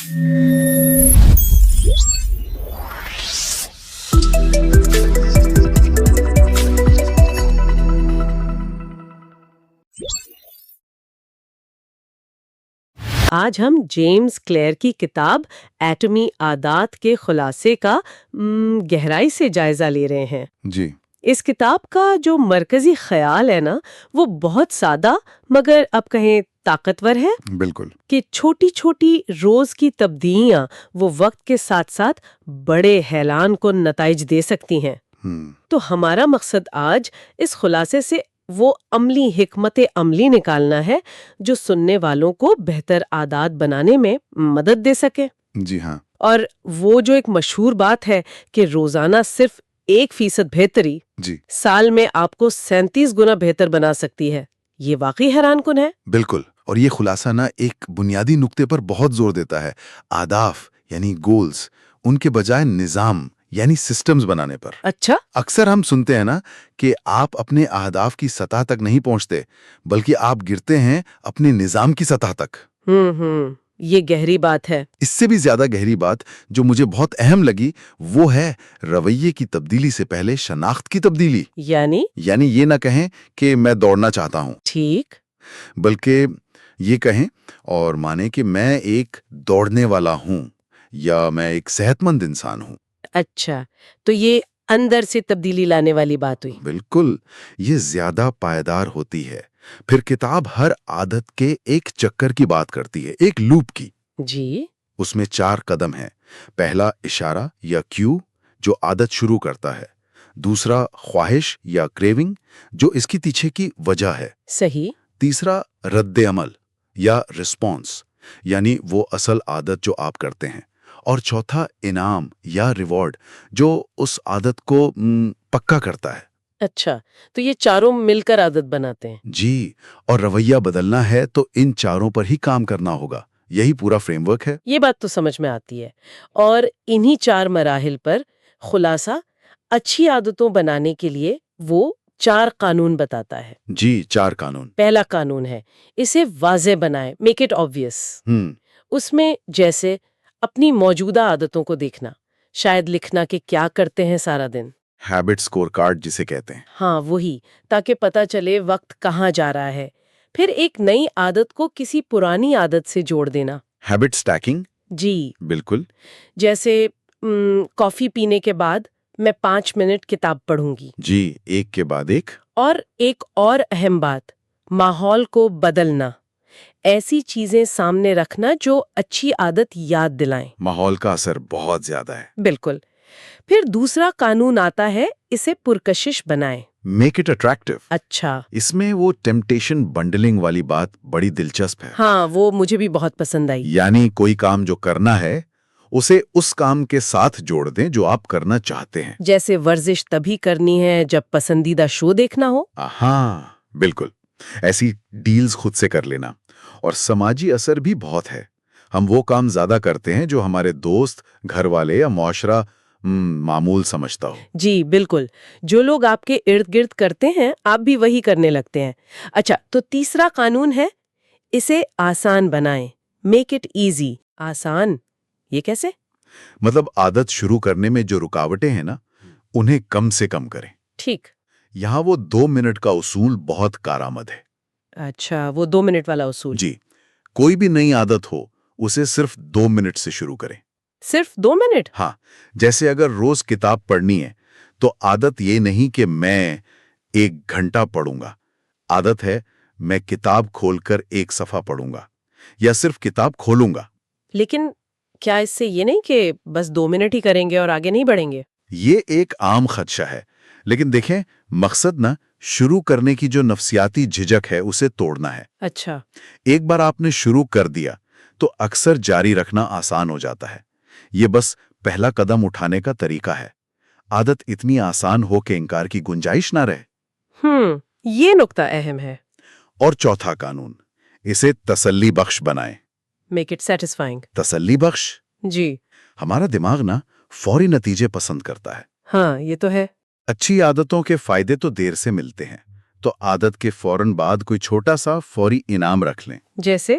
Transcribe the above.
آج ہم James clear کی کتاب ایٹمی عادات کے خلاصے کا گہرائی سے جائزہ لے رہے ہیں۔ جی، اس کتاب کا جو مرکزی خیال ہے نا، وہ بہت سادہ مگر اب کہیں طاقتور ہے۔ بالکل۔ کہ چھوٹی چھوٹی روز کی تبدیلیاں وہ وقت کے ساتھ ساتھ بڑے ہیلان کو نتائج دے سکتی ہیں۔ تو ہمارا مقصد آج اس خلاصے سے وہ عملی حکمت عملی نکالنا ہے جو سننے والوں کو بہتر عادات بنانے میں مدد دے سکے۔ جی ہاں۔ اور وہ جو ایک مشہور بات ہے کہ روزانہ صرف 1% بہتری جی سال میں آپ کو 37 گنا بہتر بنا سکتی ہے، یہ واقعی حیران کن ہے۔ بالکل، اور یہ خلاصہ نا ایک بنیادی نقطے پر بہت زور دیتا ہے، اہداف یعنی گولز، ان کے بجائے نظام یعنی سسٹمز بنانے پر۔ اچھا۔ اکثر ہم سنتے ہیں نا کہ آپ اپنے اہداف کی سطح تک نہیں پہنچتے بلکہ آپ گرتے ہیں اپنے نظام کی سطح تک۔ یہ گہری بات ہے۔ اس سے بھی زیادہ گہری بات جو مجھے بہت اہم لگی وہ ہے رویے کی تبدیلی سے پہلے شناخت کی تبدیلی۔ یعنی یہ نہ کہیں کہ میں دوڑنا چاہتا ہوں، ٹھیک، بلکہ یہ کہیں اور مانیں کہ میں ایک دوڑنے والا ہوں یا میں ایک صحت مند انسان ہوں۔ اچھا، تو یہ اندر سے تبدیلی لانے والی بات ہوئی۔ بالکل، یہ زیادہ پائیدار ہوتی ہے۔ پھر کتاب ہر عادت کے ایک چکر کی بات کرتی ہے، ایک لوپ کی۔ جی، اس میں 4 قدم ہیں۔ پہلا اشارہ یا کیو جو عادت شروع کرتا ہے، دوسرا خواہش یا کریونگ جو اس کی پیچھے کی وجہ ہے، صحیح، تیسرا رد عمل یا رسپانس یعنی وہ اصل عادت جو آپ کرتے ہیں، اور چوتھا انعام یا ریوارڈ جو اس عادت کو پکا کرتا ہے۔ اچھا، تو یہ چاروں مل کر عادت بناتے ہیں۔ جی، اور رویہ بدلنا ہے تو ان چاروں پر ہی کام کرنا ہوگا، یہی پورا فریم ورک ہے۔ یہ بات تو سمجھ میں آتی ہے، اور انہی 4 مراحل پر خلاصہ اچھی عادتوں بنانے کے لیے وہ 4 قانون بتاتا ہے۔ جی، 4 قانون۔ پہلا قانون ہے اسے واضح بنائیں، میک اٹ آبویس۔ اس میں جیسے اپنی موجودہ عادتوں کو دیکھنا، شاید لکھنا کہ کیا کرتے ہیں سارا دن، ہیبٹ اسکور کارڈ جسے کہتے ہیں۔ ہاں وہی، تاکہ پتہ چلے وقت کہاں جا رہا ہے۔ پھر ایک نئی عادت کو کسی پرانی عادت سے جوڑ دینا، ہیبٹ سٹیکنگ۔ جی، بالکل۔ جیسے کافی پینے کے بعد میں 5 منٹ کتاب پڑھوں گی۔ جی، ایک کے بعد ایک۔ اور ایک اور اہم بات، ماحول کو بدلنا، ایسی چیزیں سامنے رکھنا جو اچھی عادت یاد دلائیں۔ ماحول کا اثر بہت زیادہ ہے۔ بالکل۔ پھر دوسرا قانون آتا ہے اسے پرکشش بنائیں۔ Make it attractive. اچھا، اس میں وہ ٹیمپٹیشن بنڈلنگ والی بات بڑی دلچسپ ہے۔ ہاں وہ مجھے بھی بہت پسند آئی۔ یعنی کوئی کام جو کرنا ہے اسے اس کام کے ساتھ جوڑ دیں جو آپ کرنا چاہتے ہیں۔ جیسے ورزش تبھی کرنی ہے جب پسندیدہ شو دیکھنا ہو۔ ہاں بالکل، ایسی ڈیلز خود سے کر لینا۔ اور سماجی اثر بھی بہت ہے، ہم وہ کام زیادہ کرتے ہیں جو ہمارے دوست، گھر والے یا معاشرہ معمول سمجھتا ہو۔ جی بالکل، جو لوگ آپ کے ارد گرد کرتے ہیں آپ بھی وہی کرنے لگتے ہیں۔ اچھا، تو تیسرا قانون ہے اسے آسان بنائیں، میک اٹ ایزی۔ آسان، یہ کیسے؟ مطلب عادت شروع کرنے میں جو رکاوٹیں ہیں نا انہیں کم سے کم کریں۔ ٹھیک۔ یہاں وہ 2 منٹ کا اصول بہت کارآمد ہے۔ اچھا، وہ 2 منٹ والا اصول۔ جی، کوئی بھی نئی عادت ہو اسے صرف 2 منٹ سے شروع کریں۔ صرف 2 منٹ؟ ہاں، جیسے اگر روز کتاب پڑھنی ہے تو عادت یہ نہیں کہ میں 1 گھنٹا پڑھوں گا، عادت ہے میں کتاب کھول کر 1 صفحہ پڑھوں گا یا صرف کتاب کھولوں گا۔ لیکن کیا اس سے یہ نہیں کہ بس 2 منٹ ہی کریں گے اور آگے نہیں بڑھیں گے؟ یہ ایک عام خدشہ ہے، لیکن دیکھیں مقصد نا شروع کرنے کی جو نفسیاتی جھجک ہے اسے توڑنا ہے۔ اچھا، ایک بار آپ نے شروع کر دیا تو اکثر جاری رکھنا آسان ہو جاتا ہے۔ یہ بس پہلا قدم اٹھانے کا طریقہ ہے۔ عادت اتنی آسان ہو کہ انکار کی گنجائش نہ رہے۔ یہ نقطہ اہم ہے۔ اور چوتھا قانون، اسے تسلی بخش بنائیں۔ Make it satisfying. تسلی بخش؟ جی ہمارا دماغ نا فوری نتیجے پسند کرتا ہے۔ ہاں، یہ تو ہے۔ اچھی عادتوں کے فائدے تو دیر سے ملتے ہیں، تو عادت کے فوراً بعد کوئی چھوٹا سا فوری انعام رکھ لیں۔ جیسے